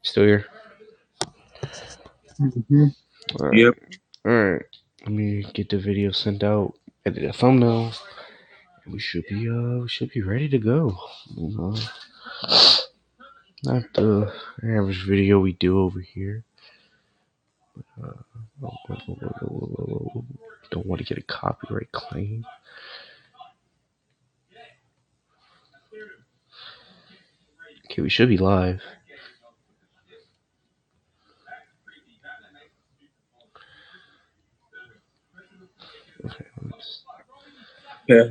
Still here? Mm-hmm. All right. Yep. All right. Let me get the video sent out. Edit a thumbnail. We should be ready to go. You know, not the average video we do over here. Don't want to get a copyright claim. Okay, we should be live. Okay, Yeah.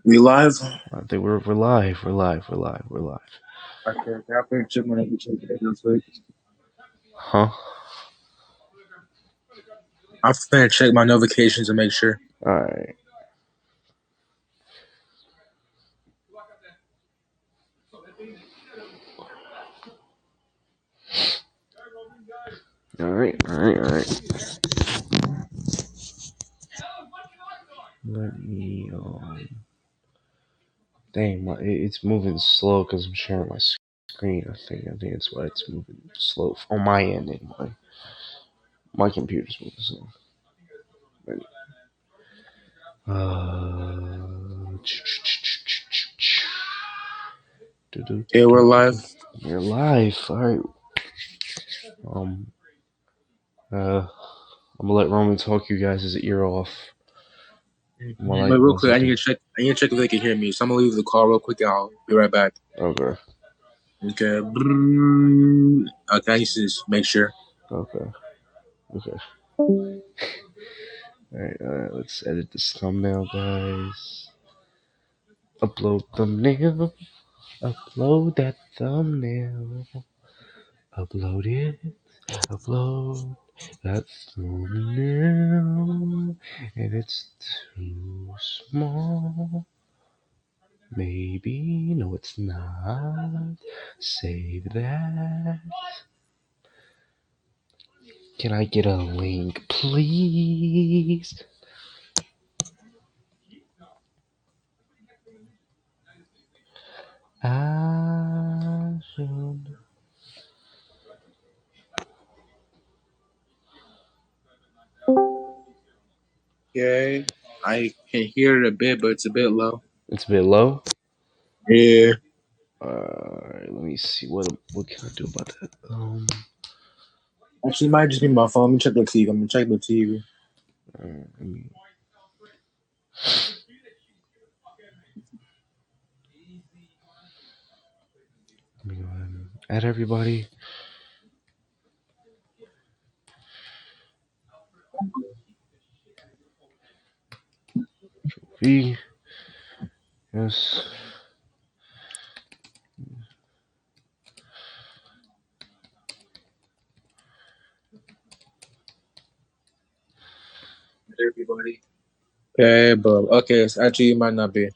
We live? I think we're live. We're live. Okay. I can check my real quick. Huh? I'm finna check my notifications to make sure. All right. All right. Let me. Dang, it's moving slow because I'm sharing my screen. I think that's why it's moving slow on my end anyway. My computer's moving slow. Yeah, we're live. You're live. All right. I'm gonna let Roman talk you guys' ear off. Wait, real quick. I need to check if they can hear me. So I'm gonna leave the call real quick. I'll be right back. Okay. Okay. Okay. I need to just make sure. Okay. All right. Let's edit this thumbnail, guys. Upload thumbnail. Upload that thumbnail. Upload it. Upload that thumbnail. And it's too small. Maybe. No, it's not. Save that. Can I get a link, please? I should. Okay. I can hear it a bit, but it's a bit low. It's a bit low. Yeah. Let me see what can I do about that. Actually, it might just be my phone. Let me check the TV. I'm gonna check the TV. Let me go ahead and add everybody. V. Yes. Everybody. Okay, but okay, it's actually it might not be.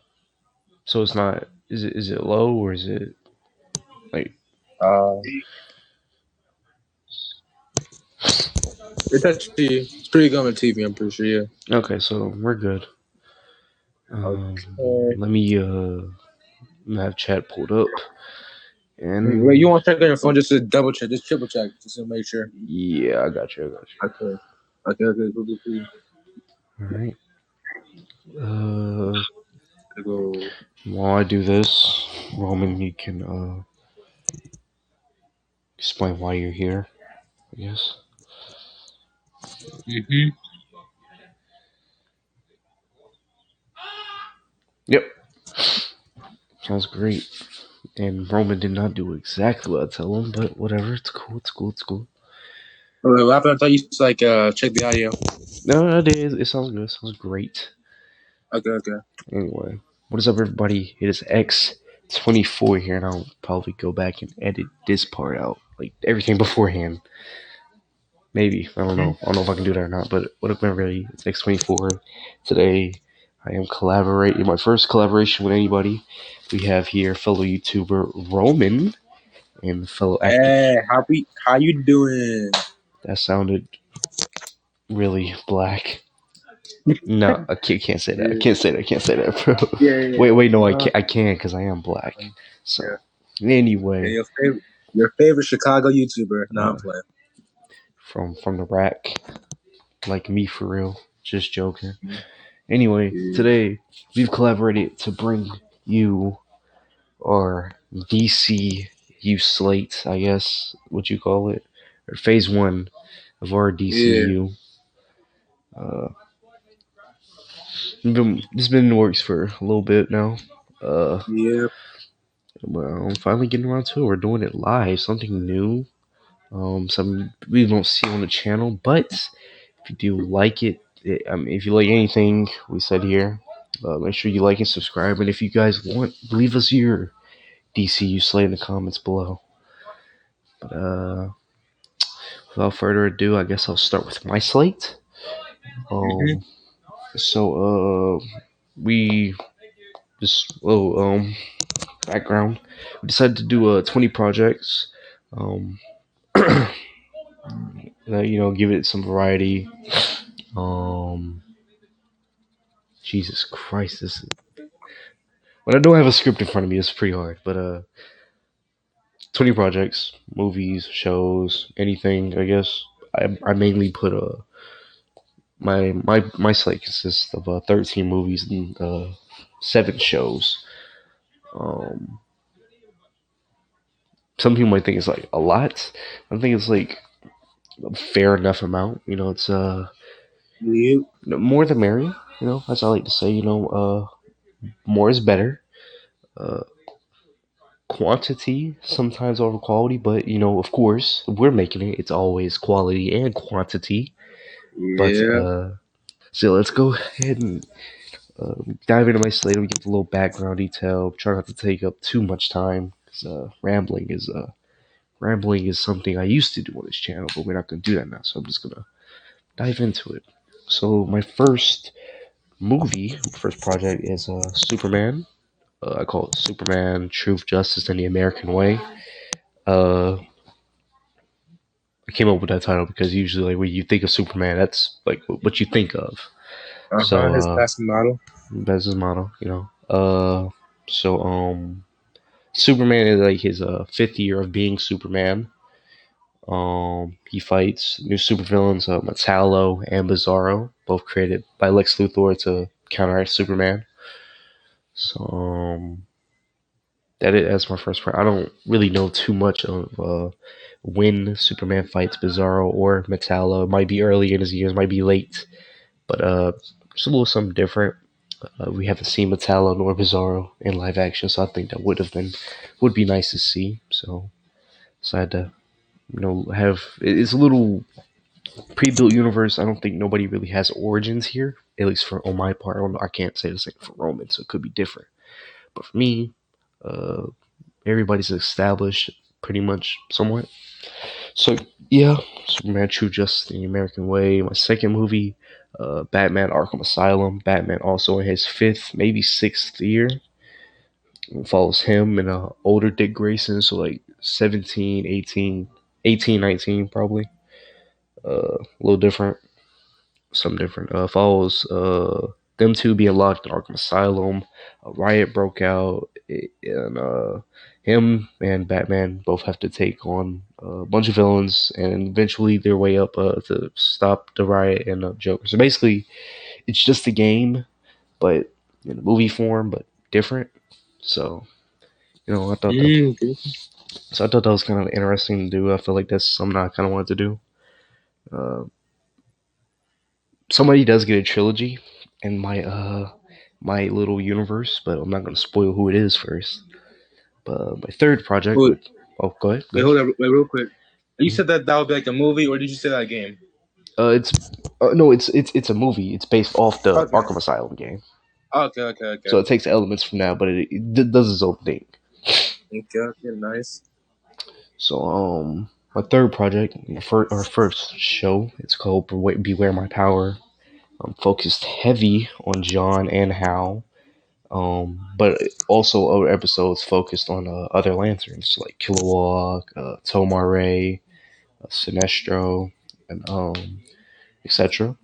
So it's not. Is it low or is it like? It's pretty good on the TV. I'm pretty sure. Yeah. Okay, so we're good. Okay. Let me have chat pulled up. And Wait, you want to check on your phone just to double check, just triple check, just to make sure. yeah, I got you. Okay. Cool. All right. Go. While I do this, Roman, you can explain why you're here. I guess. Yep. Sounds great. And Roman did not do exactly what I tell him, but whatever. It's cool. What happened? I thought you just like check the audio. No, it is. It sounds good. It sounds great. Okay. Anyway, what is up, everybody? It is X24 here, and I'll probably go back and edit this part out, like everything beforehand. Maybe. I don't know. I don't know if I can do that or not, but whatever, everybody. It's X24. Today, I am collaborating. My first collaboration with anybody. We have here fellow YouTuber Roman and fellow actor. Hey, how you doing? That sounded really black. No, I can't say that. I can't say that, bro. Yeah. Wait, no, I can because I am black. So, anyway. Your favorite Chicago YouTuber? No, I'm Uh, playing. from the rack, like me for real. Just joking. Mm-hmm. Anyway, Yeah. today we've collaborated to bring you our DCU Slate, I guess, what you call it, or Phase 1 of our Yeah. DCU. Uh, this has been in the works for a little bit now. Uh, Yeah. well, I'm finally getting around to it. We're doing it live, something new. Something we don't see on the channel, but if you do like it, if you like anything we said here, make sure you like and subscribe. And if you guys want, leave us your DCU Slate in the comments below. But without further ado, I guess I'll start with my slate. Mm-hmm. Um, so we just background. We decided to do 20 projects. Um, give it some variety. Um, Jesus Christ, this is, when I don't have a script in front of me, it's pretty hard. But 20 projects, movies, shows, anything. I guess I mainly put my slate consists of 13 movies and 7 shows. Um, some people might think it's like a lot. I think it's like a fair enough amount. It's Yeah. more the merrier. As I like to say. More is better. Uh, Quantity sometimes over quality, but of course, if we're making it, it's always quality and quantity. But Yeah. so let's go ahead and dive into my slate. We get a little background detail. Try not to take up too much time because rambling is something I used to do on this channel, but we're not going to do that now. So I'm just going to dive into it. So my first project is Superman. I call it Superman: Truth, Justice, and the American Way. Uh, I came up with that title because usually, like, when you think of Superman, that's like what you think of. So His passing model. that's his motto, you know. So Superman is like his fifth year of being Superman. He fights new supervillains, Metallo and Bizarro, both created by Lex Luthor to counteract Superman. So that's my first part. I don't really know too much of when Superman fights Bizarro or Metallo. It might be early in his years, might be late, but it's a little something different. We haven't seen Metallo nor Bizarro in live action, so I think that would be nice to see. So decided to have it's a little pre-built universe. I don't think nobody really has origins here, at least for on my part. I can't say the same for Roman, so it could be different. But for me, uh, everybody's established pretty much somewhat. So yeah, Superman: True Justice in the American Way. My second movie, Batman: Arkham Asylum. Batman also in his fifth, maybe sixth year. It follows him and older Dick Grayson, so like 17, 18, 18, 19 probably. A little different, something different. Follows them two being locked in Arkham Asylum. A riot broke out, and him and Batman both have to take on a bunch of villains and eventually their way up to stop the riot and Joker. So basically, it's just a game, but in a movie form, but different. So I thought that. Okay. So I thought that was kind of interesting to do. I feel like that's something I kind of wanted to do. Uh, Somebody does get a trilogy in my little universe, but I'm not going to spoil who it is first. But my third project Wait, would. Oh, go ahead. Go wait, ahead. hold on, wait, real quick. You Mhm. said that would be like a movie, or did you say that a game? It's no, it's a movie. It's based off the Okay. Arkham Asylum game, Okay. so it takes elements from that, but it does its own thing. Okay, nice. So my third project, our first show, it's called Beware My Power. Focused heavy on John and Hal, but also other episodes focused on other lanterns like Kilowog, Tomar, Sinestro, and etc.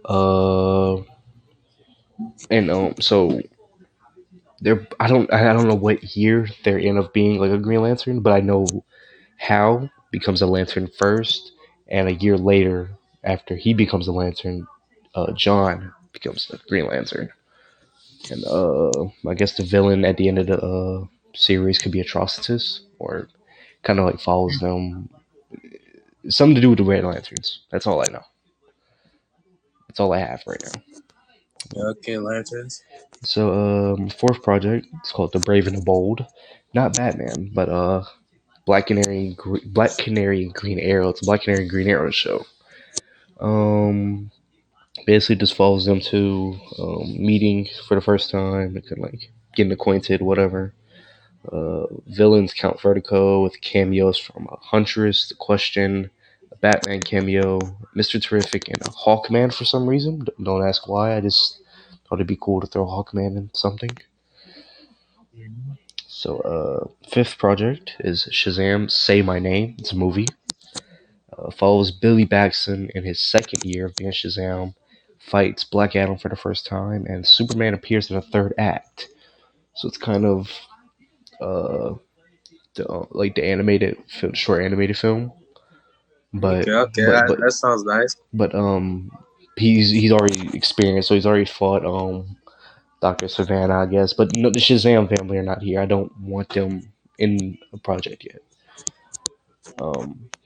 Uh, and so I don't know what year they're in of being like a Green Lantern, but I know Hal becomes a Lantern first, and a year later, after he becomes a Lantern, John becomes a Green Lantern. And I guess the villain at the end of the series could be Atrocitus, or kind of like follows them. Something to do with the Red Lanterns. That's all I know. That's all I have right now. Okay, lanterns. So, fourth project. It's called The Brave and the Bold. Not Batman, but Black Canary and Green Arrow. It's a Black Canary and Green Arrow show. Um, Basically just follows them to meeting for the first time, and like getting acquainted, whatever. Villains Count Vertigo with cameos from a Huntress, The Question, a Batman cameo, Mr. Terrific, and a Hawkman for some reason. Don't ask why. I just thought it'd be cool to throw Hawkman in something. So, fifth project is Shazam Say My Name. It's a movie. Follows Billy Batson in his second year of being Shazam, fights Black Adam for the first time, and Superman appears in the third act. So it's kind of uh, like the short animated film, but Okay, but but that sounds nice. but he's already experienced, so he's already fought Doctor Savannah, I guess. But no, the Shazam family are not here. I don't want them in a project yet.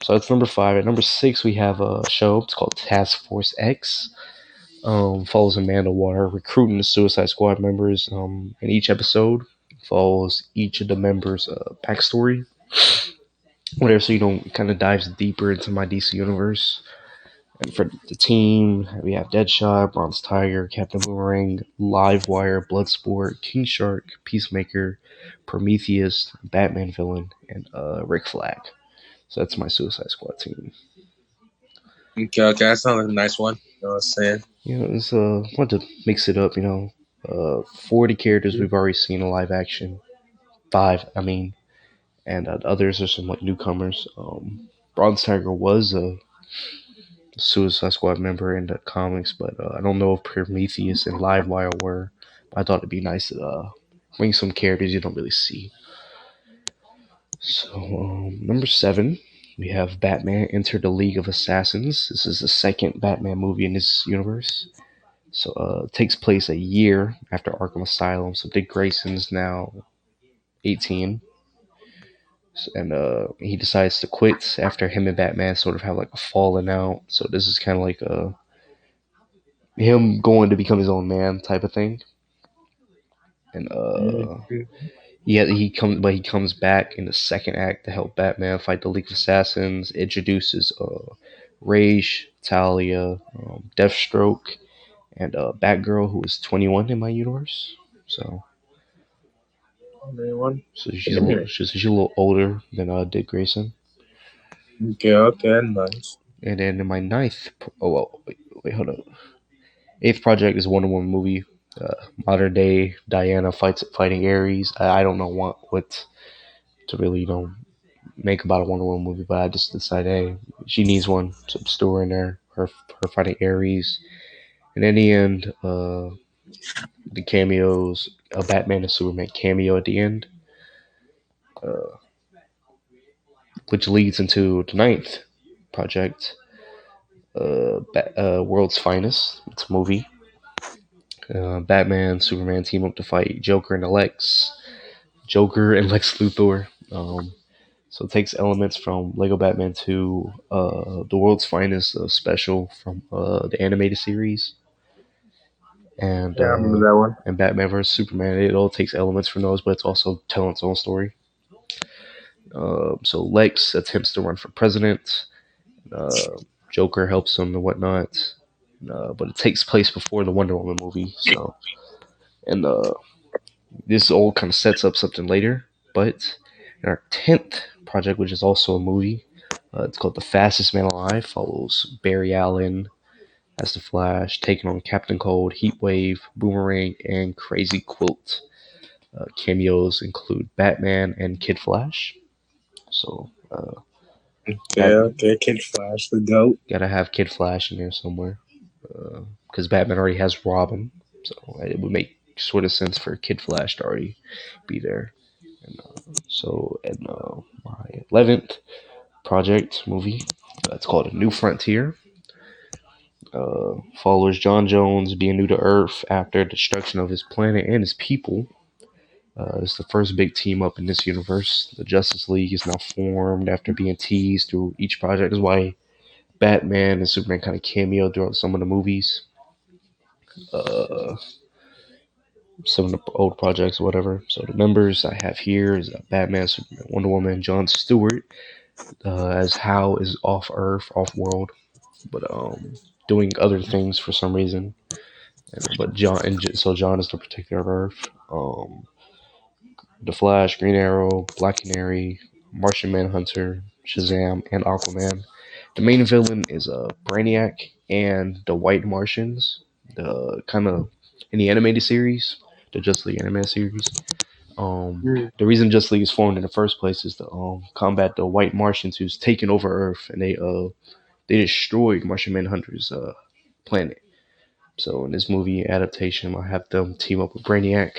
So that's number five. At number six, we have a show. It's called Task Force X. Follows Amanda Water recruiting the Suicide Squad members. In each episode, follows each of the members' backstory, whatever. So kind of dives deeper into my DC universe. And for the team, we have Deadshot, Bronze Tiger, Captain Boomerang, Livewire, Bloodsport, King Shark, Peacemaker, Prometheus, Batman Villain, and Rick Flag. So that's my Suicide Squad team. Okay, that sounds like a nice one. You know what I'm saying? It's want to mix it up. 40 characters we've already seen in live action. Five, I mean, and others are some like newcomers. Bronze Tiger was a Suicide Squad member in the comics, but I don't know if Prometheus and Livewire were. But I thought it'd be nice to bring some characters you don't really see. So, number seven, we have Batman Enter the League of Assassins. This is the second Batman movie in this universe. So, it takes place a year after Arkham Asylum. So, Dick Grayson's now 18. And he decides to quit after him and Batman sort of have like a falling out. So, this is kind of like him going to become his own man type of thing. And he comes back in the second act to help Batman fight the League of Assassins. Introduces Rage, Talia, Deathstroke, and Batgirl, who is 21 in my universe. So, she's a little older than Dick Grayson. Okay, nice. And then in my ninth, wait, hold up. Eighth project is Wonder Woman movie. Modern day Diana fighting Ares. I don't know what to really make about a Wonder Woman movie, but I just decided, hey, she needs one. Some story in there. Her fighting Ares, and in the end, the cameos, a Batman and Superman cameo at the end, which leads into the ninth project, World's Finest. It's a movie. Batman, Superman team up to fight Joker and Lex Luthor. So it takes elements from Lego Batman 2, The World's Finest special from the animated series, and I remember that one. and Batman vs Superman. It all takes elements from those, but it's also telling its own story. So Lex attempts to run for president. Joker helps him and whatnot, but it takes place before the Wonder Woman movie. So, and this all kind of sets up something later. But in our 10th project, which is also a movie, it's called The Fastest Man Alive. Follows Barry Allen as the Flash, taking on Captain Cold, Heatwave, Boomerang, and Crazy Quilt. Cameos include Batman and Kid Flash. So, Okay, Kid Flash, the GOAT. Gotta have Kid Flash in there somewhere. Because Batman already has Robin. So it would make sort of sense for Kid Flash to already be there. And, my 11th project movie, it's called A New Frontier. Follows John Jones being new to Earth after destruction of his planet and his people. It's the first big team up in this universe. The Justice League is now formed after being teased through each project. That's why Batman and Superman kind of cameo throughout some of the movies. Uh, some of the old projects or whatever. So the members I have here is Batman, Superman, Wonder Woman, John Stewart, as Hal is off Earth, off world, but doing other things for some reason. But John is the protector of Earth. The Flash, Green Arrow, Black Canary, Martian Manhunter, Shazam, and Aquaman. The main villain is Brainiac and the White Martians. The kind of in the animated series, the Justice League animated series. The reason Justice League is formed in the first place is to combat the White Martians who's taken over Earth, and they destroyed Martian Manhunter's planet. So in this movie adaptation, I have them team up with Brainiac.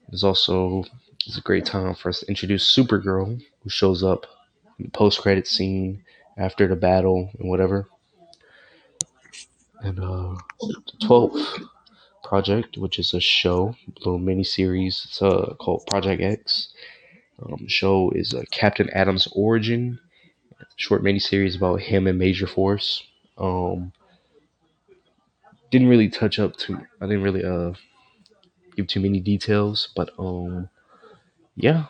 It's a great time for us to introduce Supergirl, who shows up in the post-credit scene after the battle and whatever. And the 12th project, which is a show, a little mini series, it's called Project X. The show is Captain Atom's origin, short mini series about him and Major Force. Didn't really touch up too. I didn't really give too many details, but yeah.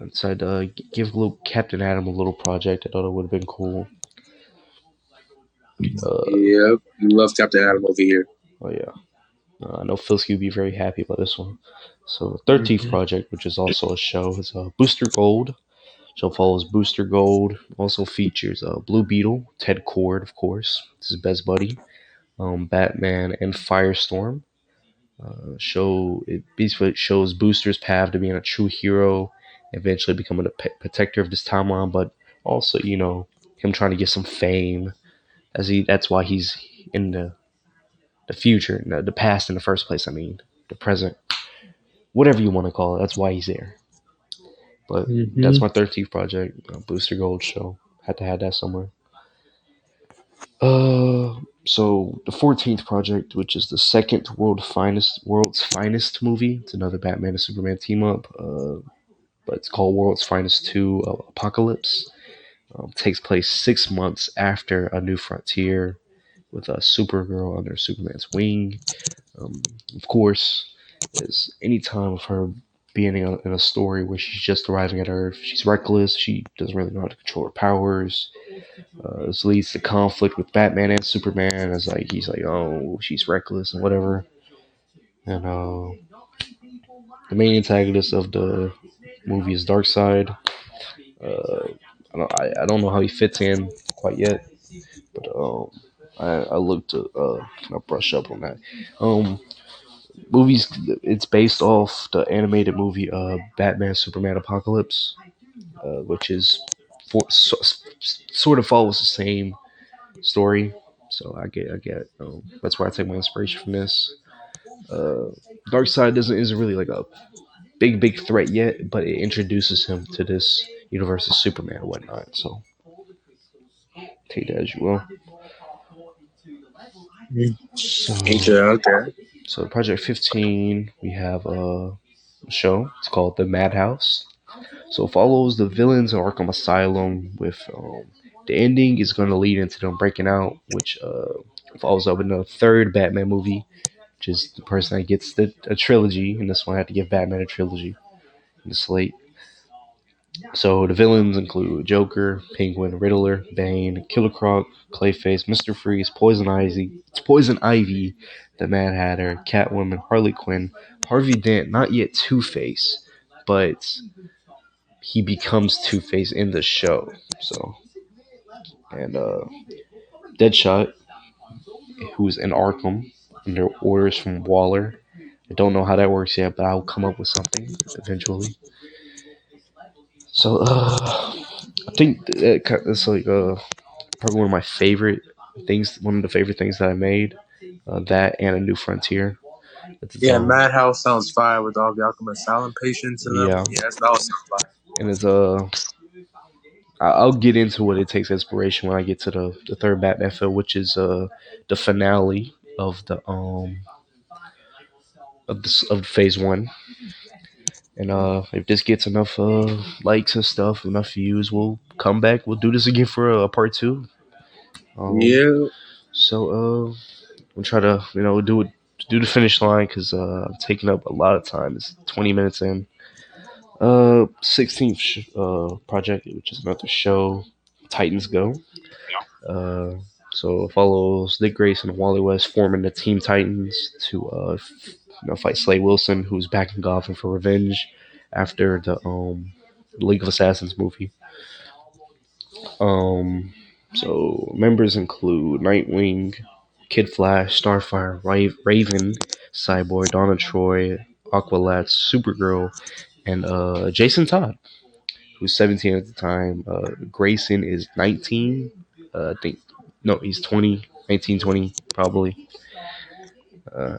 I decided to give little Captain Atom a little project. I thought it would have been cool. Yeah, you love Captain Atom over here. Oh yeah, I know Filsky would be very happy about this one. So 13th project, which is also a show, is Booster Gold. Show follows Booster Gold. Also features Blue Beetle, Ted Kord, of course, it's his best buddy, Batman, and Firestorm. It basically shows Booster's path to being a true hero, eventually becoming a protector of this timeline, but also him trying to get some fame. That's why he's in the future, the past in the first place. I mean, the present, whatever you want to call it. That's why he's there. But that's my 13th project, Booster Gold show. Had to have that somewhere. So the 14th project, which is the second world's finest movie. It's another Batman and Superman team up. But it's called World's Finest 2 Apocalypse. Takes place 6 months after A New Frontier, with a Supergirl under Superman's wing. Of course, there's any time of her being in a story where she's just arriving at Earth. She's reckless. She doesn't really know how to control her powers. This leads to conflict with Batman and Superman. As he's like, oh, she's reckless and whatever. And the main antagonist of the movie is Darkseid. I don't know how he fits in quite yet, but I look to kind of brush up on that. Movies. It's based off the animated movie Batman Superman Apocalypse, which is sort of follows the same story. So I get that's where I take my inspiration from this. Darkseid isn't really like a big threat yet, but it introduces him to this universe of Superman and whatnot. So take that as you will. So Project 15, we have a show. It's called The Madhouse. So it follows the villains of Arkham Asylum with the ending is going to lead into them breaking out, which follows up in the third Batman movie, which is the person that gets a trilogy. And this one I had to give Batman a trilogy in the slate. So the villains include Joker, Penguin, Riddler, Bane, Killer Croc, Clayface, Mr. Freeze, Poison Ivy, the Mad Hatter, Catwoman, Harley Quinn, Harvey Dent, not yet Two-Face, but he becomes Two-Face in the show. So, and Deadshot, who's in Arkham under orders from Waller. I don't know how that works yet, but I'll come up with something eventually. So, I think it's like probably one of my favorite things, one of the favorite things that I made. That and A New Frontier. Yeah, Madhouse sounds fire with all the Alchemist Asylum patients in them. Yeah, Yeah, that sounds fire. and it's I'll get into what it takes inspiration when I get to the third Batman film, which is the finale of the of phase one. And if this gets enough likes and stuff, enough views, we'll come back. We'll do this again for a part two. Yeah. So we'll try to do the finish line because I'm taking up a lot of time. It's 20 minutes in. 16th project, which is another show, Titans Go. Uh, so it follows Dick Grayson and Wally West forming the Team Titans to fight Slade Wilson, who's back in Gotham for revenge after the League of Assassins movie. Um, so members include Nightwing, Kid Flash, Starfire, Raven, Cyborg, Donna Troy, Aqualad, Supergirl, and Jason Todd, who's 17 at the time. Grayson is 19. I think no, he's 20, 19, 20 probably.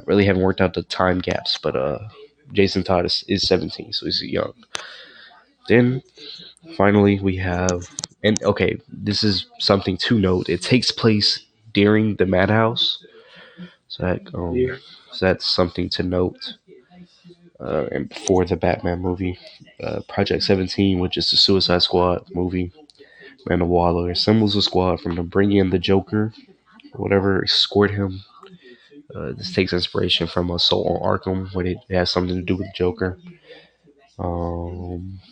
Really haven't worked out the time gaps, but Jason Todd is 17, so he's young. Then finally we have, and okay, this is something to note. It takes place during the Madhouse, so so that's something to note. And before the Batman movie, Project 17, which is the Suicide Squad movie, Amanda Waller assembles a squad from to bring in the Joker, whatever, escort him. This takes inspiration from Assault on Arkham, where it has something to do with the Joker.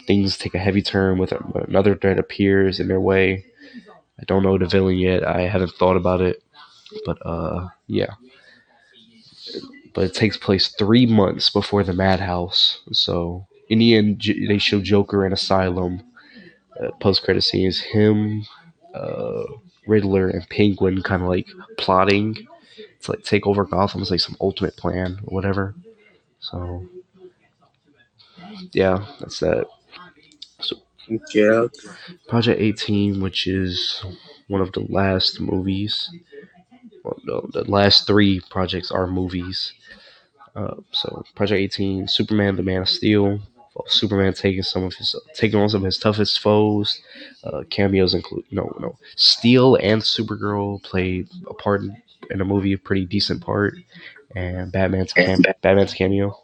Things take a heavy turn with another threat appears in their way. I don't know the villain yet. I haven't thought about it, but yeah. But it takes place 3 months before the Madhouse. So in the end, they show Joker in Asylum. Post credit scene is him, uh, Riddler, and Penguin kind of like plotting to like take over Gotham. It's like some ultimate plan or whatever. So yeah, that's that. So Yeah. Project 18, which is one of the last movies. Well, no, the last three projects are movies. So Project 18, Superman, the Man of Steel. Superman taking on some of his toughest foes. Cameos include Steel and Supergirl played a part in the movie, a pretty decent part, and Batman's cameo.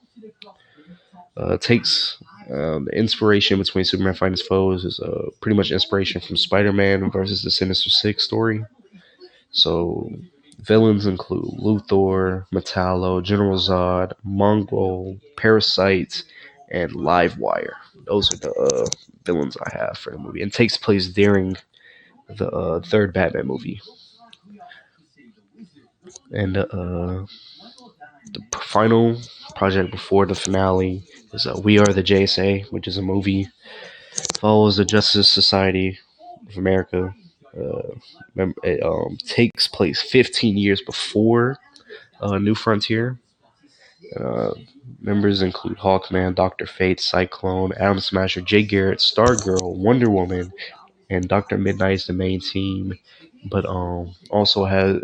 Takes the inspiration between Superman fighting his foes is pretty much inspiration from Spider-Man versus the Sinister Six story. So villains include Luthor, Metallo, General Zod, Mongol, Parasite, and Livewire. Those are the villains I have for the movie. And it takes place during the third Batman movie. And the final project before the finale is We Are the JSA, which is a movie. Follows the Justice Society of America. It takes place 15 years before New Frontier. Uh, Members include Hawkman, Doctor Fate, Cyclone, Atom Smasher, Jay Garrett, Stargirl, Wonder Woman, and Doctor Midnight is the main team. But also has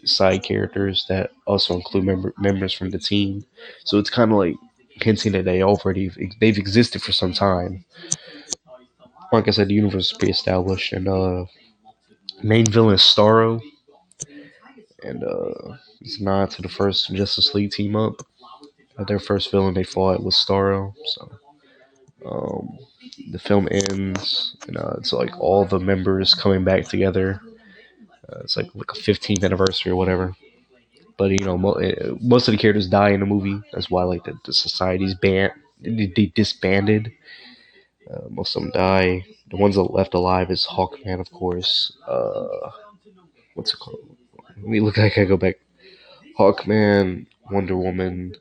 side characters that also include members from the team. So it's kind of like hinting that they've existed for some time. Like I said, the universe is pre-established, and main villain is Starro, and it's a nod to the first Justice League team up. Their first villain they fought was Starro. So um, the film ends, and it's like all the members coming back together. It's like a 15th anniversary or whatever. But most of the characters die in the movie. That's why like the society's they disbanded. Most of them die. The ones that are left alive is Hawkman, of course. What's it called? Let me look. Like I go back. Hawkman, Wonder Woman,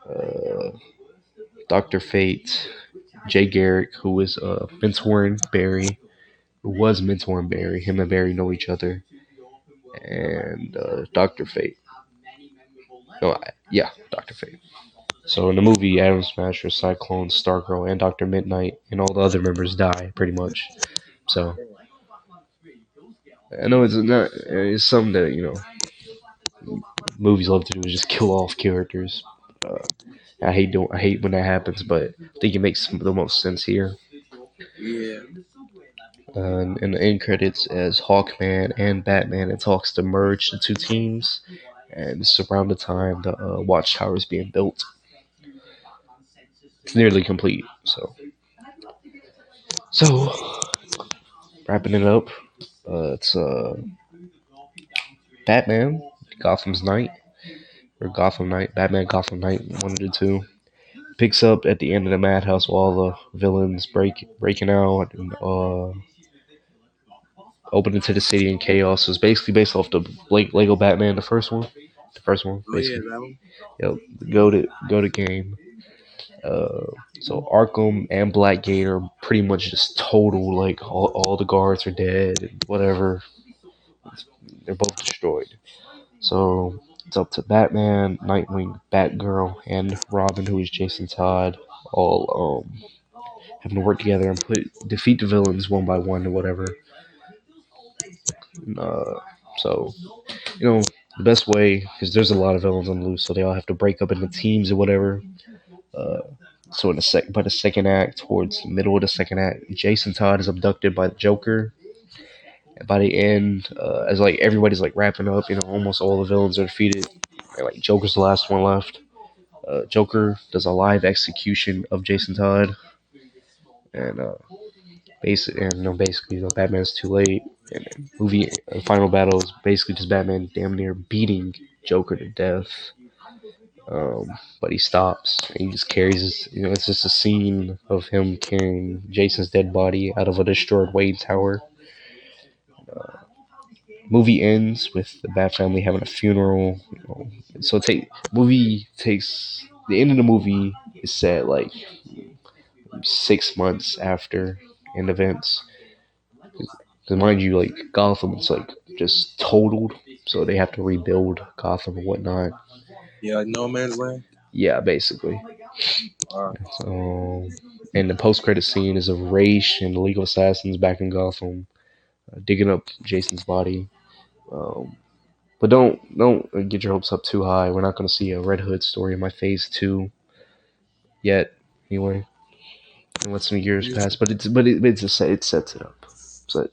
uh, Doctor Fate, Jay Garrick, who is mentoring Barry, who was mentoring Barry. Him and Barry know each other, and Doctor Fate. No, yeah, Doctor Fate. So in the movie, Atom Smasher, Cyclone, Stargirl, and Doctor Midnight, and all the other members die pretty much. So I know it's not. It's something that movies love to do is just kill off characters. Uh, I hate when that happens, but I think it makes the most sense here. Yeah. In the end credits, as Hawkman and Batman it talks to merge the two teams, and this is around the time the Watchtower is being built. It's nearly complete. So wrapping it up, it's Batman, Gotham's Knight, or Gotham Knight, Batman Gotham Knight, one of the two. Picks up at the end of the madhouse while all the villains breaking out and opening to the city in chaos. So it's basically based off the Lego Batman, the first one, Oh yeah, basically. that one. Yep, go to game. Uh, so Arkham and Blackgate are pretty much just total. Like all the guards are dead and whatever. They're both destroyed. So it's up to Batman, Nightwing, Batgirl, and Robin, who is Jason Todd, all having to work together and defeat the villains one by one or whatever. Uh, so the best way, because there's a lot of villains on the loose, so they all have to break up into teams or whatever. Uh, so by the second act, towards the middle of the second act, Jason Todd is abducted by the Joker. And by the end, as like everybody's like wrapping up, almost all the villains are defeated. And like Joker's the last one left. Joker does a live execution of Jason Todd, and basically, Batman's too late. And movie final battle is basically just Batman damn near beating Joker to death. But he stops. And he just carries his. It's just a scene of him carrying Jason's dead body out of a destroyed Wayne Tower. Movie ends with the Bat family having a funeral. So movie takes the end of the movie is set like 6 months after end events. Because mind you, like Gotham, it's like just totaled, so they have to rebuild Gotham and whatnot. Yeah, like No Man's Land. Yeah, basically. Wow. So, and the post-credit scene is of Raish and the League of Assassins back in Gotham, digging up Jason's body. Um, but don't get your hopes up too high. We're not going to see a Red Hood story in my Phase 2 yet. Anyway, and let some years pass, but it sets it up. So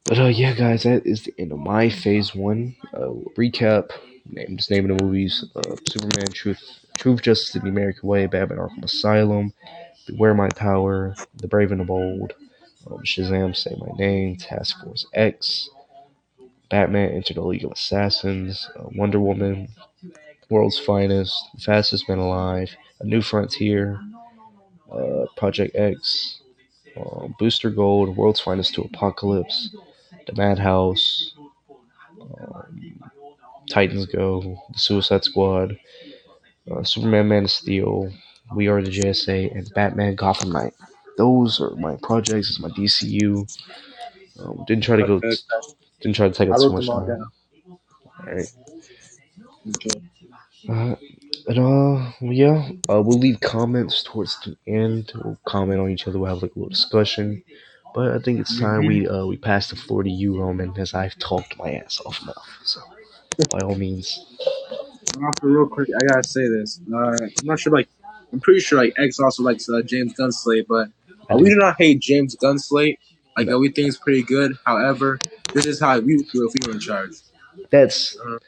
But yeah, guys, that is the end of my Phase One recap. Just naming the movies: Superman, Truth, Justice in the American Way, Batman: Arkham Asylum, Beware My Power, The Brave and the Bold, Shazam: Say My Name, Task Force X, Batman: Enter the League of Assassins, Wonder Woman, World's Finest, The Fastest Man Alive, A New Frontier, Project X, Booster Gold, World's Finest to Apocalypse, The Madhouse, Titans Go, The Suicide Squad, Superman Man of Steel, We Are the JSA, and Batman Gotham Knight. Those are my projects. It's my DCU. Okay, okay. Didn't try to take I up too wrote them much all time. down. All right. Okay. Uh, yeah. We'll leave comments towards the end. We'll comment on each other. We'll have like a little discussion. But I think it's time Mm-hmm. we pass the floor to you, Roman, as I've talked my ass off enough. So by all means. Also, real quick, I gotta say this. I'm not sure, like, I'm pretty sure, like, X also likes James Gunn Slate, but I we do. do not hate James Gunn Slate. Like, No. we think it's pretty good. However, this is how we would feel if we were in charge. That's Uh,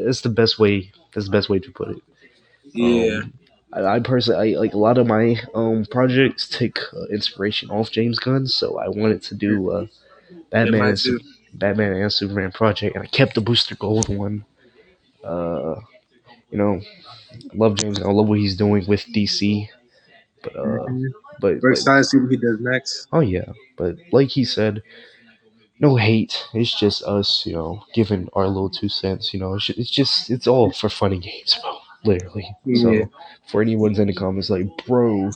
that's the best way. That's the best way to put it. yeah, Um, I personally, like a lot of my projects take inspiration off James Gunn, so I wanted to do yeah, Batman mine and too. Batman and Superman project, and I kept the Booster Gold one. Uh, I love James. I love what he's doing with DC, but Mm-hmm. but We're but excited to see what he does next. oh yeah, but like he said, no hate. It's just us, giving our little 2 cents. It's all for fun and games, bro. Literally. Yeah, So for anyone's in the comments like, bro,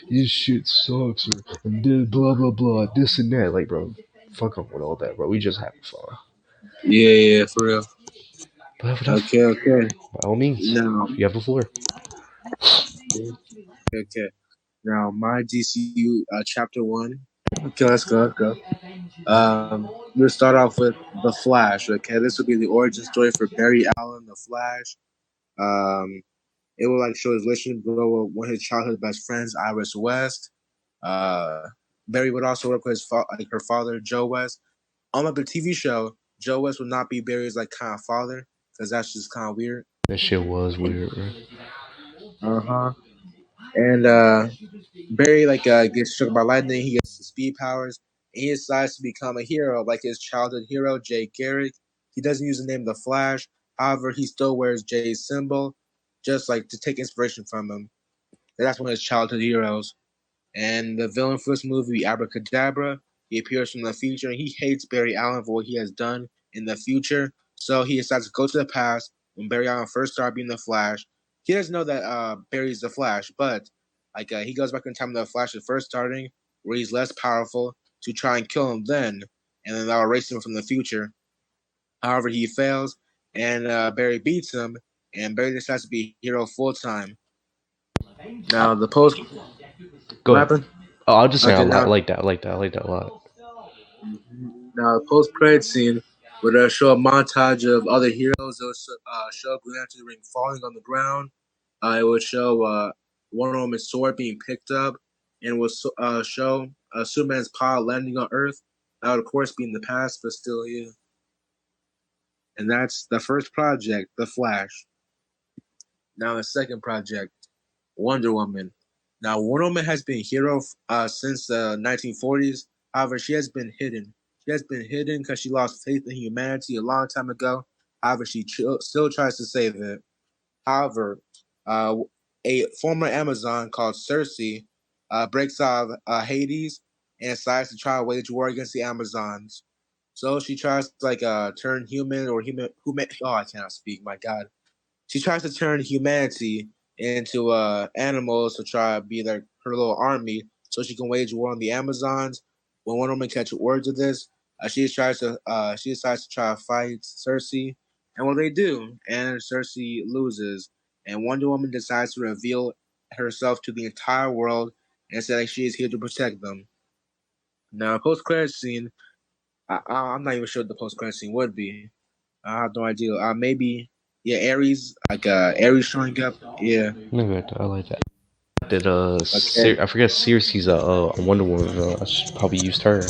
this shit sucks, or blah blah blah, this and that, like, bro, fuck up with all that, bro. We just having fun. yeah, for real. But enough. Okay, okay. By all means, Now, you have the floor. okay. Now, my DCU chapter one. Okay, let's go. Let's go. We'll start off with The Flash. Okay, this will be the origin story for Barry Allen, the Flash. Um, it will like show his relationship with one of his childhood best friends, Iris West. Uh, Barry would also work with like her father, Joe West. On like the TV show, Joe West would not be Barry's like kind of father because that's just kind of weird. That shit was weird, bro. Uh huh. And Barry like gets struck by lightning. He gets speed powers, and he decides to become a hero, like his childhood hero, Jay Garrick. He doesn't use the name The Flash. However, he still wears Jay's symbol, just like to take inspiration from him. That's one of his childhood heroes. And the villain for this movie, Abracadabra, he appears from the future, and he hates Barry Allen for what he has done in the future. So he decides to go to the past when Barry Allen first started being the Flash. He doesn't know that Barry's the Flash, but like he goes back in time when the Flash is first starting, where he's less powerful, to try and kill him then, and then that'll erase him from the future. However, he fails, and Barry beats him, and Barry decides to be hero full time. Now the post, Go what ahead. happened? Oh, I'll just say Okay, I now like that. I like that. I like that a lot. Now, the post credit scene would show a montage of other heroes. It would show Green Lantern ring falling on the ground. It would show Wonder Woman's sword being picked up, and would show Superman's pod landing on Earth. That would, of course, be in the past, but still, yeah. And that's the first project, The Flash. Now, the second project, Wonder Woman. Now, Wonder Woman has been a hero since the 1940s. However, she has been hidden. She has been hidden because she lost faith in humanity a long time ago. However, she still tries to save it. However, uh, a former Amazon called Cersei breaks out of Hades and decides to try to wage war against the Amazons. So she tries to like turn human or human. Oh, I cannot speak. My God, she tries to turn humanity into animals to try to be like her little army so she can wage war on the Amazons. When Wonder Woman catches words of this, she decides to try to fight Cersei, and what they do, and Cersei loses, and Wonder Woman decides to reveal herself to the entire world and say that she is here to protect them. Now, post credit scene, I'm not even sure what the post credit scene would be. I have no idea. Maybe yeah, Ares, like Ares showing up. Yeah. Maybe I like that. Did Okay. I forget Cersei's Wonder Woman. I should probably used her.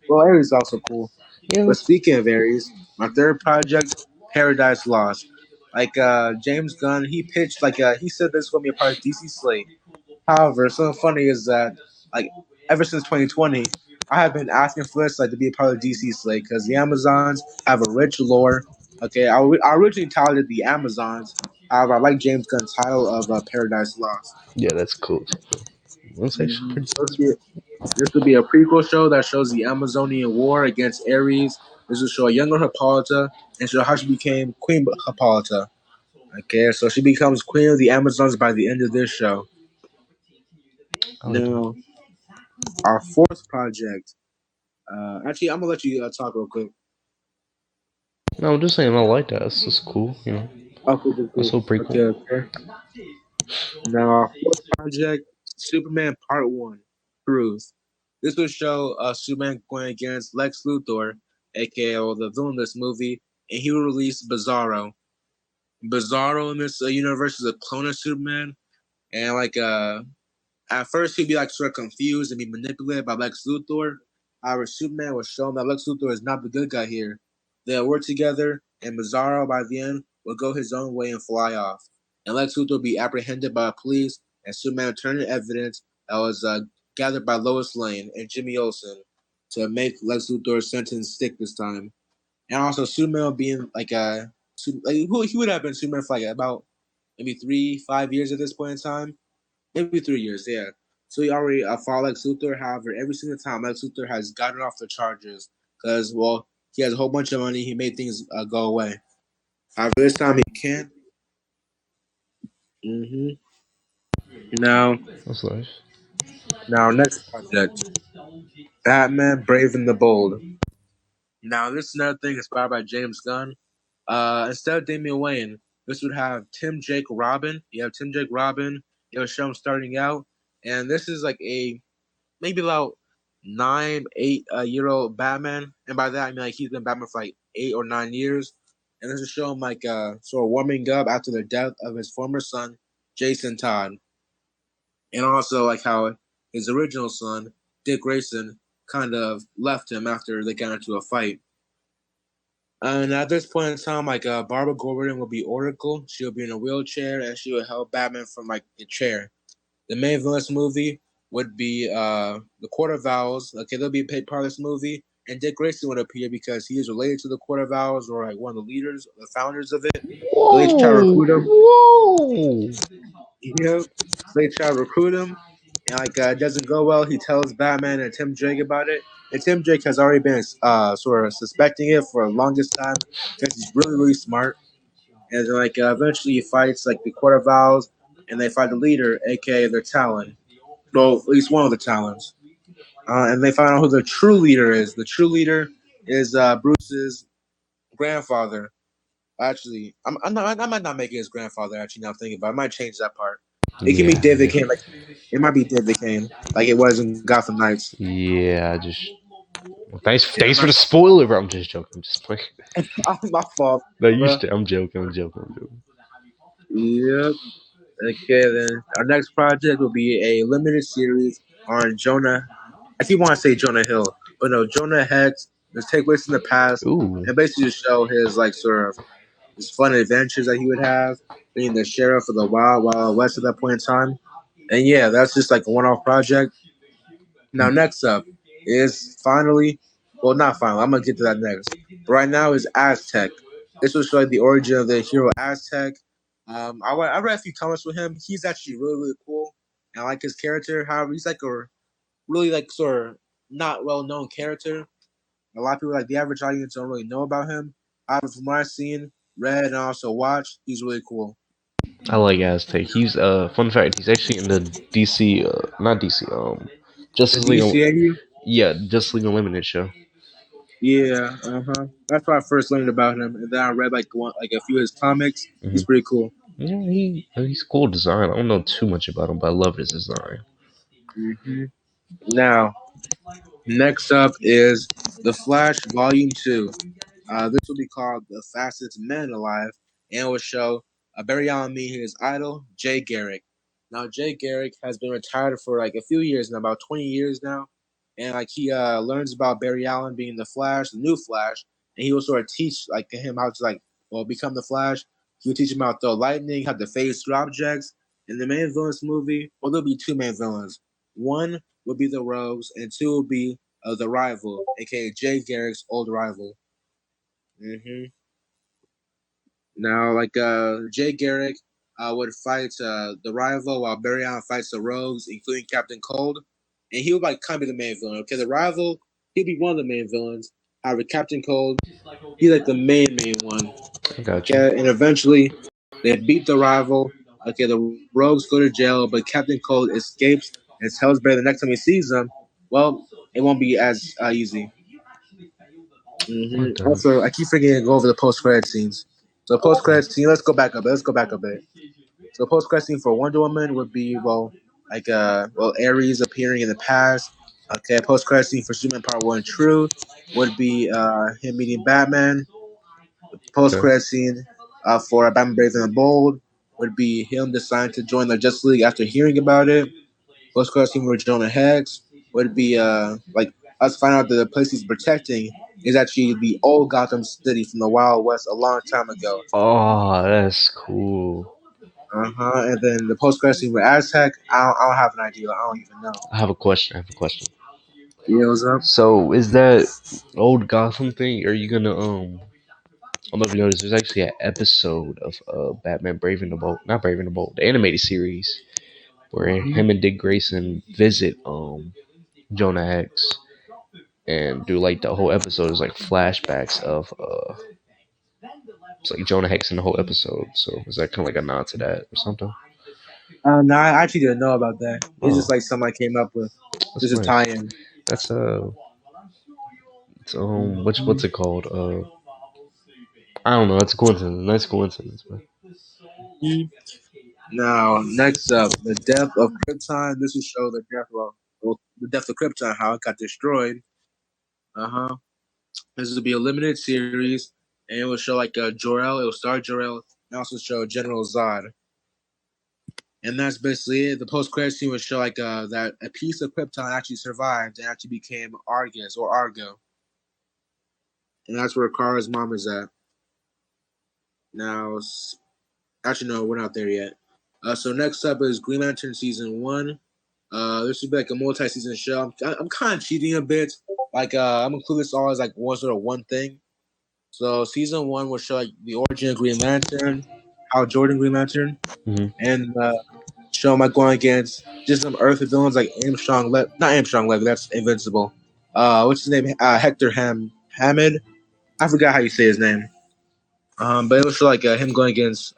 Well, Ares is also cool. Yeah. But speaking of Ares, my third project, Paradise Lost. Like James Gunn, he pitched like he said this is gonna be a part of DC Slate. However, something funny is that like ever since 2020, I have been asking for this like to be a part of DC Slate because the Amazons have a rich lore. Okay, I originally titled it the Amazons. However, I like James Gunn's title of Paradise Lost. Yeah, that's cool. That's actually Mm-hmm. pretty So this would be a prequel show that shows the Amazonian War against Ares. This will show a younger Hippolyta and show how she became Queen Hippolyta. Okay, so she becomes Queen of the Amazons by the end of this show. I like that. Now, our fourth project. Actually, I'm gonna let you talk real quick. No, I'm just saying I like that. It's just cool, you know. Oh, cool, cool, That's cool. so pretty Okay, cool. okay. Now, our fourth project, Superman Part One, Truth. This will show Superman going against Lex Luthor, aka the villain of this movie, and he will release Bizarro. Bizarro in this universe is a clone of Superman, and like at first he'd be like sort of confused and be manipulated by Lex Luthor. However, Superman will show him that Lex Luthor is not the good guy here. They'll work together, and Bizarro by the end will go his own way and fly off. And Lex Luthor will be apprehended by police, and Superman will turn in evidence that was gathered by Lois Lane and Jimmy Olsen to make Lex Luthor's sentence stick this time. And also, Superman will be in like he would have been Superman for like about maybe 3, 5 years at this point in time, maybe 3 years, yeah. So he already fought Lex Luthor. However, every single time Lex Luthor has gotten off the charges because well, he has a whole bunch of money. He made things go away. However, this time he can't. hmm Now, That's nice. next project, Batman: Brave and the Bold. Now, this is another thing inspired by James Gunn. Instead of Damian Wayne, this would have Tim Jake Robin. You have Tim Jake Robin. You have show him starting out, and this is like a maybe about 8 year old Batman, and by that I mean like he's been Batman for like 8 or 9 years, and this is show him like sort of warming up after the death of his former son, Jason Todd, and also like how his original son, Dick Grayson, kind of left him after they got into a fight. And at this point in time, like Barbara Gordon will be Oracle. She'll be in a wheelchair, and she will help Batman from like a chair. The main villainous movie would be the Court of Owls. Okay, they'll be a paid part of this movie, and Dick Grayson would appear because he is related to the Court of Owls, or like one of the leaders, the founders of it. So they try to Whoa, recruit him. whoa. Yep. So they try to recruit him, and like it doesn't go well. He tells Batman and Tim Drake about it, and Tim Drake has already been sort of suspecting it for the longest time because he's really smart. And then like eventually he fights like the Court of Owls, and they fight the leader, aka their Talon. Well, at least one of the Talons. And they find out who the true leader is. The true leader is Bruce's grandfather. Actually, I might not make it his grandfather. Actually, now thinking about it, I might change that part. It can be Yeah, David yeah. Kane. Like it might be David Kane, like it was in Gotham Knights. Yeah, I just thanks Yeah, I'm thanks for not. the spoiler, bro. I'm just joking. I'm just playing. My fault, No, you bro. should. I'm joking. I'm joking. I'm joking. Yep. Okay, then our next project will be a limited series on Jonah. I keep want to say Jonah Hill, but no, Jonah Hex. Let's take place in the past Ooh, and basically just show his like sort of his fun adventures that he would have being the sheriff of the Wild West at that point in time. And yeah, that's just like a one-off project. Now, next up is finally, well, not finally. I'm gonna get to that next. But right now is Aztec. This will show you the origin of the hero Aztec. I read a few comments with him. He's actually really cool, and I like his character. However, he's like a really like sort of not well-known character. A lot of people, like the average audience, don't really know about him. However, from what I've seen, read, and also watched, he's really cool. I like Aztec. He's fun fact. He's actually in the DC, not DC, The Justice League. DCU. Yeah, Justice League Unlimited show. Yeah, That's why I first learned about him, and then I read like a few of his comics. Hmm. He's pretty cool. Yeah, he's cool design. I don't know too much about him, but I love his design. hmm Now, next up is The Flash Volume 2. This will be called The Fastest Man Alive, and will show Barry Allen meeting his idol, Jay Garrick. Now, Jay Garrick has been retired for like a few years now, about 20 years now. And like he learns about Barry Allen being the Flash, the new Flash, and he will sort of teach like him how to become the Flash. He will teach him how to throw lightning, how to phase through objects. In the main villains movie, well, there'll be two main villains. One will be the Rogues, and two will be the rival, aka Jay Garrick's old rival. hmm Now, like Jay Garrick would fight the rival while Barry Allen fights the Rogues, including Captain Cold, and he would like kind of be the main villain. Okay, the rival he'd be one of the main villains. However, Captain Cold he's like the main one. I got you. Okay, and eventually they beat the rival. Okay, the Rogues go to jail, but Captain Cold escapes and tells Barry the next time he sees them, well, it won't be as easy. What the? Also, I keep forgetting to go over the post-credit scenes. So, post-credit scene. Let's go back a bit. Let's go back a bit. So, the post-credit scene for Wonder Woman would be Ares appearing in the past. Okay, post-credit scene for Superman Part One True would be him meeting Batman. Okay. Post-credit scene for Batman Brave and the Bold would be him deciding to join the Justice League after hearing about it. Post-credit scene for Jonah Hex would be like us finding out that the place he's protecting is actually the old Gotham City from the Wild West a long time ago. Oh, that's cool. And then the post-credit scene with Aztec, I don't have an idea. I don't even know. I have a question. I have a question. Yeah, what's up? So, is that old Gotham thing? Are you gonna I don't know if you noticed. There's actually an episode of Batman Braving the Bold, not Braving the Bold, the animated series where him and Dick Grayson visit Jonah Hex and do like the whole episode is like flashbacks of it's like Jonah Hex in the whole episode. So is that kind of like a nod to that or something? No, I actually didn't know about that. It's Oh, just like something I came up with. that's Just a nice. tie-in. That's it's, what's it called? I don't know. It's a coincidence. Nice coincidence, man. Now, next up, the death of Krypton. This will show the death of. well, the death of Krypton, how it got destroyed. Uh-huh. This will be a limited series, and it will show like Jor-El. It will start Jor-El, and also show General Zod. And that's basically it. The post-credit scene will show like that a piece of Krypton actually survived and actually became Argus or Argo, and that's where Kara's mom is at. Now, actually, no, we're not there yet. So next up is Green Lantern season one. This would be like a multi-season show. I'm kind of cheating a bit. Like I'm including this all as like one sort of one thing. So season one will show like the origin of Green Lantern, how Jordan Green Lantern, Hmm. and show him like going against just some Earth villains like not Armstrong Levy, that's Invincible. What's his name? Hector Hammond. I forgot how you say his name. But it would show like him going against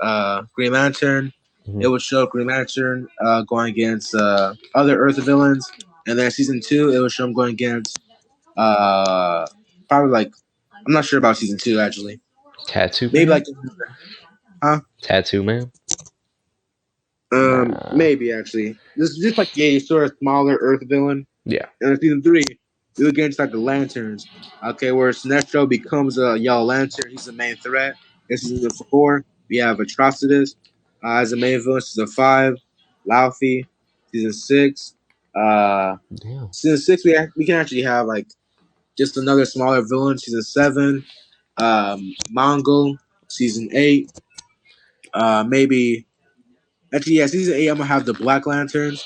Green Lantern. Hmm. It would show Green Lantern going against other Earth villains, and then season two, it would show him going against uh, probably like I'm not sure about season two actually. Tattoo Maybe Man? like huh? Tattoo Man? Nah. Maybe actually. This is just like a sort of smaller Earth villain. Yeah. And in season three, we were against like the Lanterns. Okay, where Sinestro becomes a Yellow Lantern. He's the main threat. In season four, we have Atrocitus as the main villain. Season five, Laufey. Season six, uh, Damn. season six, we can actually have like just another smaller villain. Season seven, Mongol. Season eight, maybe actually yeah, season eight. I'm gonna have the Black Lanterns.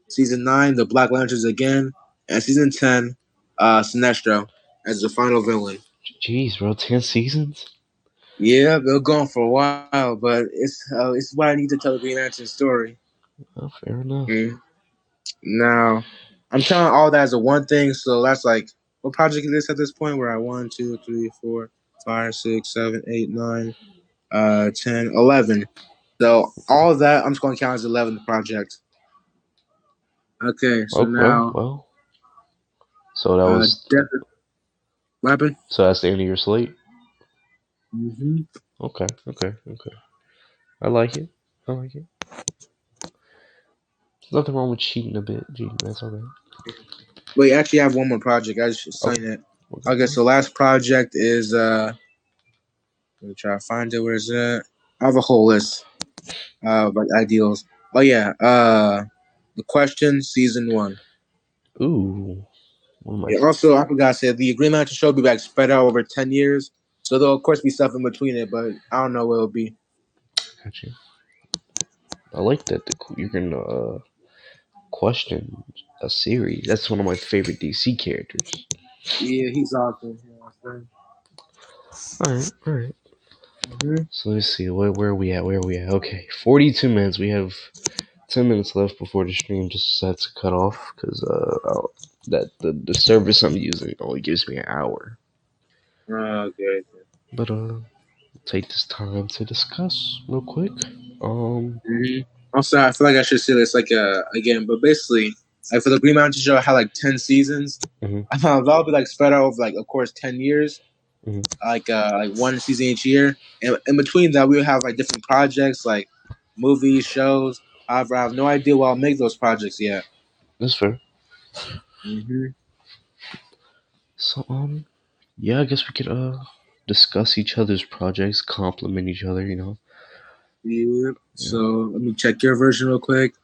Season nine, the Black Lanterns again, and season 10, Sinestro as the final villain. Jeez, bro, 10 seasons? Yeah, they're gone for a while, but it's what I need to tell the Green Lantern story. Oh, fair enough. Mm. Now, I'm telling all that as a one thing, so that's like what project is this at this point? We're at 1, 2, 3, 4, 5, 6, 7, 8, 9, 10, 11. So all of that I'm just going to count as 11th project. Okay, so Oh, well, now well. So that was. Death Weapon. So that's the end of your slate? Mm-hmm. Okay, okay, okay. I like it. I like it. There's nothing wrong with cheating a bit, G. That's alright. Wait, actually, I have one more project. I just Oh, signed it. okay. Okay, so last project is let me try to find it. Where is it? I have a whole list of like ideals. Oh yeah, the question season one. Ooh, one of my. Yeah, also, I forgot to say the Green Lantern show will be like spread out over 10 years. So there'll of course be stuff in between it, but I don't know what it'll be. Got you. I like that you're gonna question a series. That's one of my favorite DC characters. Yeah, he's awesome. You know what I'm Alright, alright. saying? So let's see, where are we at? Where are we at? Okay, 42 minutes. We have 10 minutes left before the stream just sets to cut off because that the service I'm using only gives me an hour. Okay. But take this time to discuss real quick. Mm-hmm. Also, I feel like I should say this like again, but basically, like for the Green Mountain show, I had like 10 seasons. Mhm, I thought that'll be like spread out over like of course 10 years, mhm. like one season each year, and in between that we'll have like different projects like movies, shows. However, I have no idea what I'll make those projects yet. That's fair. Mm-hmm. So yeah, I guess we could discuss each other's projects, compliment each other. Yeah. Yeah. So let me check your version real quick.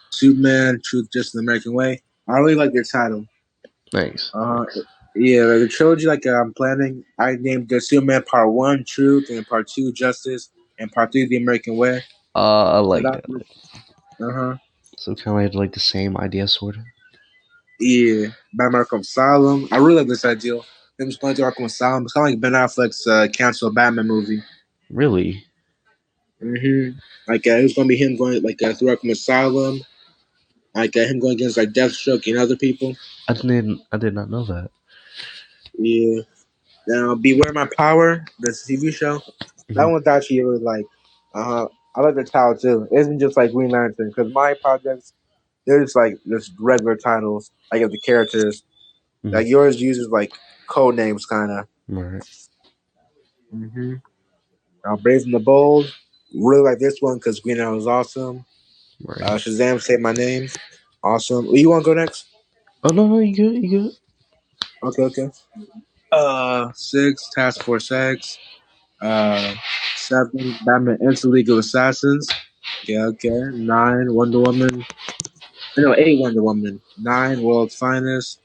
Superman, Truth, Just the American Way. I really like your title. Nice, Uh, nice. yeah, like the trilogy like I'm planning. I named the Superman Part One, Truth, and Part Two, Justice, and Part Three, The American Way. I So like that, that. uh-huh. So kind of like the same idea, sort of. Yeah, Batman Arkham Asylum. I really like this idea. Him just going to Arkham Asylum. It's kind of like Ben Affleck's canceled Batman movie. Really, Like it was going to be him going like through Arkham Asylum. Like him going against like Deathstroke and other people. I did not know that. Yeah. Now, Beware My Power, the TV show. That Hmm. one's actually really like. I like the title too. It isn't just like Green Lantern because my projects they're just regular titles like of the characters. Hmm. Like yours uses like code names kind of. Right, Mm-hmm. Brave and the Bold. Really like this one because Green Arrow is awesome. right. Shazam Saved My Name. Awesome. You want to go next? Oh no, you good? You good? Okay, okay. 6, Task Force X. 7, Batman Interleague of Assassins. Okay, okay. 9, Wonder Woman. No, 8, Wonder Woman. 9, World's Finest.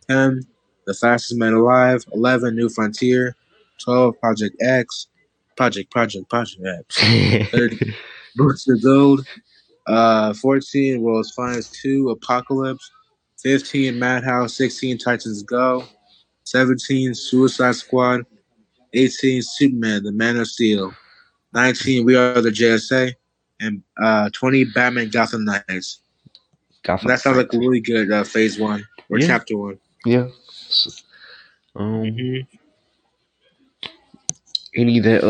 10, The Fastest Man Alive. 11, New Frontier. 12, Project X. Project X. 13, Booster Gold. 14, World's Finest 2, Apocalypse. 15, Madhouse. 16, Titans Go. 17, Suicide Squad. 18, Superman, The Man of Steel. 19, We Are the JSA. And 20, Batman Gotham Knights. And Gotham that sounds like a Knights. really good phase 1 or Yeah, chapter 1. yeah. So, Mm-hmm. any that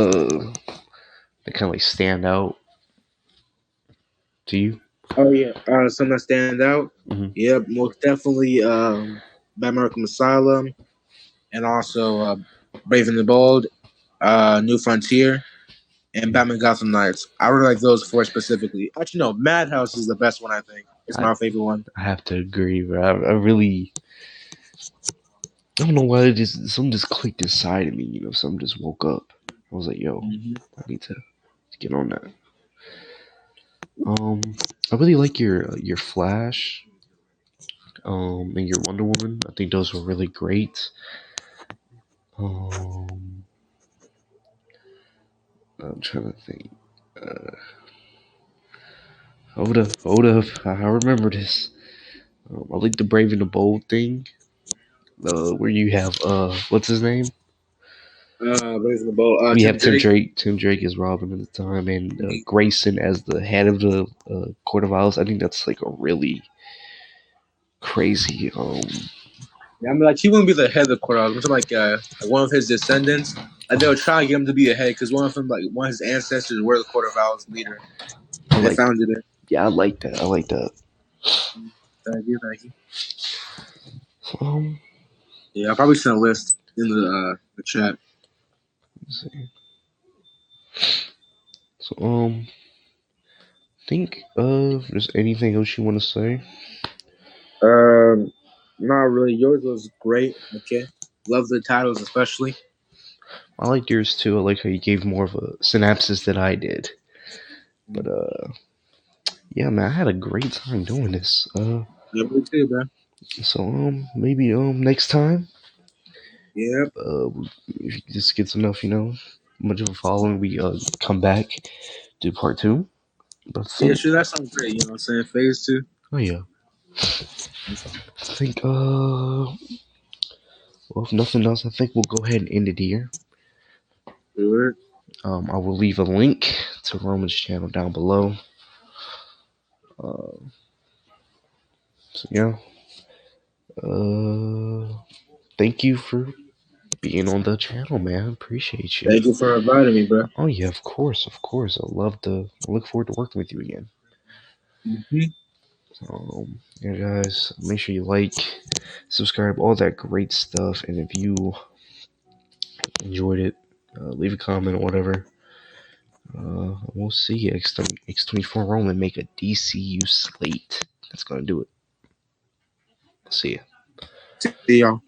kind of like stand out to you? Oh, yeah. Some that stand out. Mm-hmm. Yep, most definitely Batman Arkham Asylum. And also Brave and the Bold. New Frontier. And Batman Gotham Knights. I really like those 4 specifically. Actually, no, Madhouse is the best one, I think. It's I my favorite one. I have to agree, but I really I don't know why it just something just clicked inside of me. Something just woke up. I was like, yo, Mm-hmm. I need to get on that. Um, I really like your Flash, and your Wonder Woman. I think those were really great. Um, I'm trying to think. Uh, hold up. I remember this. I like the Brave and the Bold thing. Where you have what's his name? Brave and the Bold. We Tim have Tim Drake. Drake. Tim Drake as Robin at the time, and Grayson as the head of the Court of Owls. I think that's like a really crazy. Yeah, I mean, like he wouldn't be the head of the court. I'm talking like one of his descendants. Like they'll try to get him to be the head because one of them, like one of his ancestors, were the Court of Owls leader. I They like. founded it. Yeah, I like that. I like that. Thank you, thank you. Um, Yeah, I'll probably send a list in the chat. let's see. So think of there's anything else you want to say? Um, Not really. Yours was great. Okay, love the titles especially. I liked yours too. I like how you gave more of a synopsis than I did. But yeah, man, I had a great time doing this. Yeah, me too, bro. So maybe next time, Yep. if it just gets enough, much of a following, we come back do part two. But I Yeah, think, sure. That sounds great. You know what I'm saying? Phase 2. oh yeah, I think well, if nothing else, I think we'll go ahead and end it here. Sure. I will leave a link to Roman's channel down below. Uh, so yeah, thank you for being on the channel, man. Appreciate you. Thank you for inviting me, bro. Oh yeah, of course, of course. I look forward to working with you again. Mm-hmm. Yeah, guys, make sure you like, subscribe, all that great stuff. And if you enjoyed it, leave a comment or whatever. We'll see X24 Roman make a DCU Slate. That's gonna do it. See ya. See y'all.